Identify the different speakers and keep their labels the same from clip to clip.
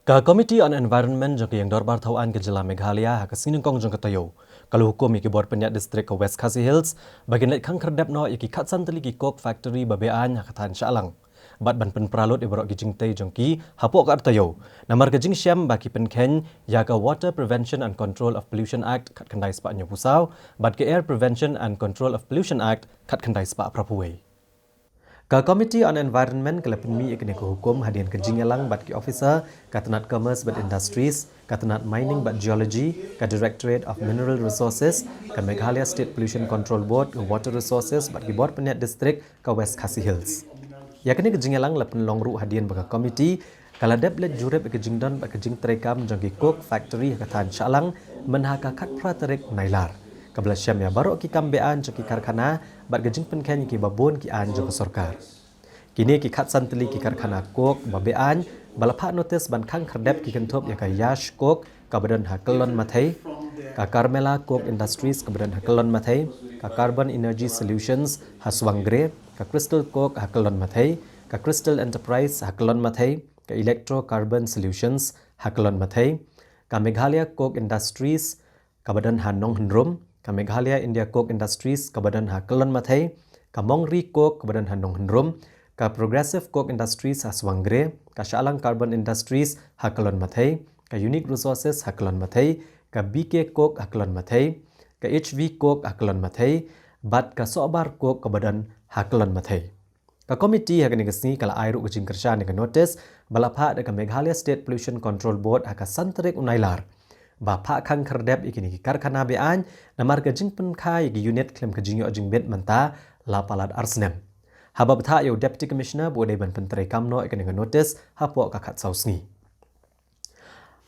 Speaker 1: Committee on Environment jangka yang dorbar tauan ke Jela Meghalaya hak sinengkong jangka tayo. Kalau hukum iki buat penyak distrik ke West Khasi Hills, bagian net Khrdep no iki katsan Tylli ki Coke Factory Be-Aiñ hak tan Shallang. Bat ban pen pralut iborok ki jingtai jangki hapok kat tayo. Namar ke jing syam baki pen ken ya ka Water Prevention and Control of Pollution Act kat kendai spa nyopusau, bat ke Air Prevention and Control of Pollution Act kat kendai spa prapuwei. Committee on Environment kelepenmi ikne ke hukum hadian ke jingelang bat ki officer katanat commerce bat industries katanat mining bat geology ka Directorate of Mineral Resources ka Meghalaya State Pollution Control Board ke Water Resources bat ki board penyak district ka West Khasi Hills. Ya kene ke jingelang lepen longru hadian baka committee kala deblet jurep ke jingdon bat ke jing trekam jangki Coke Factory ka tan Shallang menhaka kat praterik nailar. Kabla syam ya baru ki Be-Aiñ ki Karkhana bat gejing penken ki babon ki an jo sorkar. Kini ki khatsan Tylli ki Karkhana Coke Be-Aiñ balapha notice ban Khang Khyrdep ki kentop ya ka Yash Coke ka badan hakelon mathai ka Carmela Coke Industries ka badan hakelon mathai ka Carbon Energy Solutions haswangre ka Crystal Coke hakelon mathai ka Crystal Enterprise hakelon mathai ka Electro Carbon Solutions hakelon mathai ka Meghalaya Coke Industries ka badan hanong hendrom ka Meghalaya India Coke Industries ka badan hakelon mathai ka Mongri Coke ka badan hanong hendrom ka Progressive Coke Industries haswangre ka Shallang Carbon Industries hakelon mathai ka Unique Resources hakelon mathai ka BK Coke hakelon mathai ka HV Coke hakelon mathai bat ka Sobar Coke ka badan hakelon mathai. Ka komiti hak negasni kala airu ke jingkersha ne notice balapha de ka Meghalaya State Pollution Control Board hak santerik unailar. Bapak Khang Khyrdep ikini ki Karkhana Be-Aiñ namar ke jing penkai ki unit klaim ke jingyo jing bet menta lapalat arsnem. Haba betha yo Deputy Commissioner bodai ban pentrai kamno ikini ke notice hapok kakat sausni.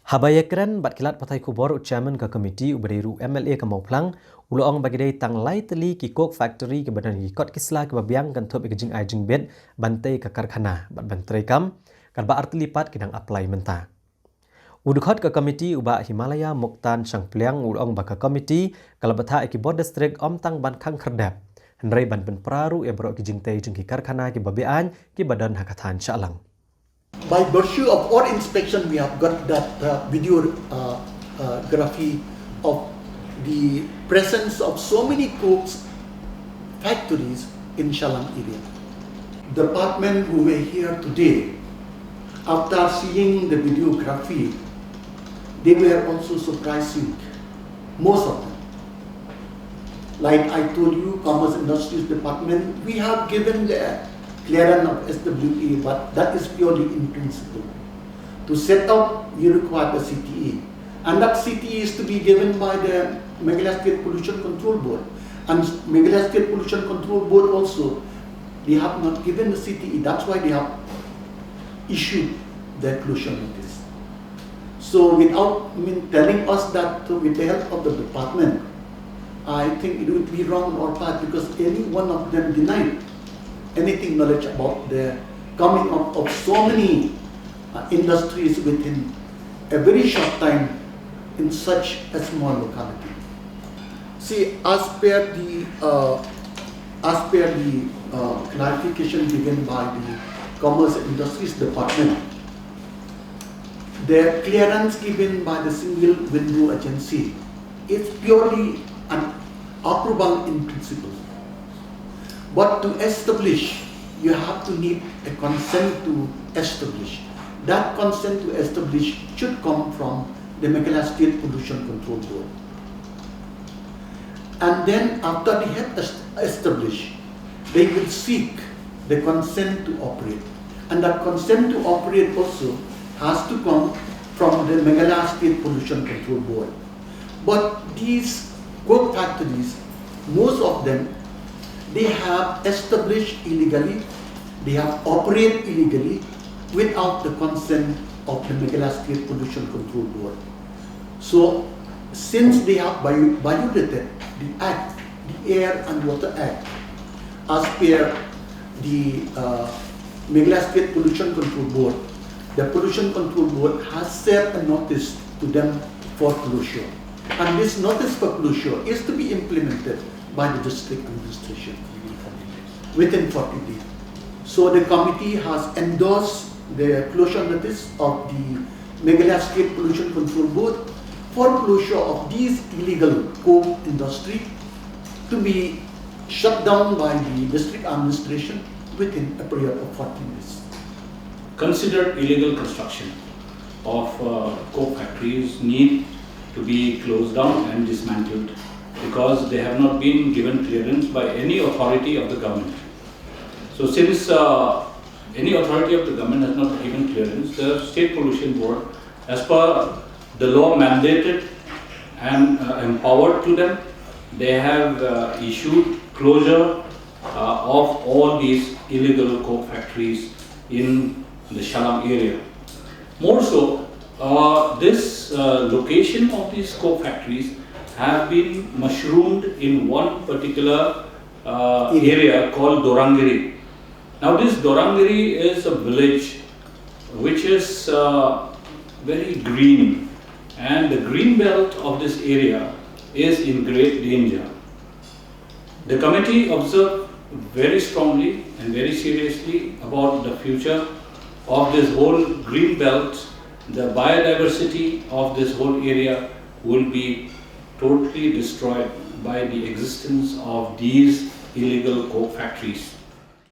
Speaker 1: Haba yekren bat kilat patai kubor chairman ke komiti uberiru MLA ke Mauplang uloong bagi dai tang lai Tylli ki Coke Factory ke badan ki kot kisla ke babiang kan top ke jing ai jing bet bantai ke Karkhana bat bantrai kam kan ba arti lipat kidang apply menta. Udukhat ke komiti ubah Himalaya Muktan Sangpliang ulong baka komiti kalabata iki board district omtang ban Khang Khyrdep. Hendrai ban pen praru e bro ki jingtai jingki Karkhana ki Be-Aiñ ki badan hakatan Shallang.
Speaker 2: By virtue of our inspection, we have got that videography of the presence of so many Coke factories in Shallang area. The department who were here today, after seeing the videography, they were also surprising, most of them. Like I told you, Commerce Industries Department, we have given the clearance of SWA, but that is purely in principle. To set up, you require the CTE. And that CTE is to be given by the Meghalaya State Pollution Control Board. And Meghalaya State Pollution Control Board also, they have not given the CTE. That's why they have issued the pollution notice. So without telling us that with the help of the department, I think it would be wrong on our part because any one of them denied anything knowledge about the coming up of so many industries within a very short time in such a small locality. See, as per the clarification given by the Commerce Industries Department, the clearance given by the single window agency is purely an approval in principle. But to establish, you have to need a consent to establish. That consent to establish should come from the Meghalaya State Pollution Control Board. And then after they have established, they will seek the consent to operate. And that consent to operate also has to come from the Meghalaya State Pollution Control Board. But these Coke factories, most of them, they have established illegally, they have operated illegally without the consent of the Meghalaya State Pollution Control Board. So, since they have violated the Act, the Air and Water Act, as per the Meghalaya State Pollution Control Board, the Pollution Control Board has served a notice to them for closure. And this notice for closure is to be implemented by the district administration within 40 days. So the committee has endorsed the closure notice of the Meghalaya State Pollution Control Board for closure of these illegal coke industry to be shut down by the district administration within a period of 40 days.
Speaker 3: Considered illegal construction of coke factories need to be closed down and dismantled because they have not been given clearance by any authority of the government. So since any authority of the government has not given clearance, the State Pollution Board, as per the law mandated and empowered to them, they have issued closure of all these illegal coke factories in the Shallang area. More so, this location of these coke factories have been mushroomed in one particular area called Dorangiri. Now this Dorangiri is a village which is very green, and the green belt of this area is in great danger. The committee observed very strongly and very seriously about the future of this whole green belt. The biodiversity of this whole area will be totally destroyed by the existence of these illegal coke factories.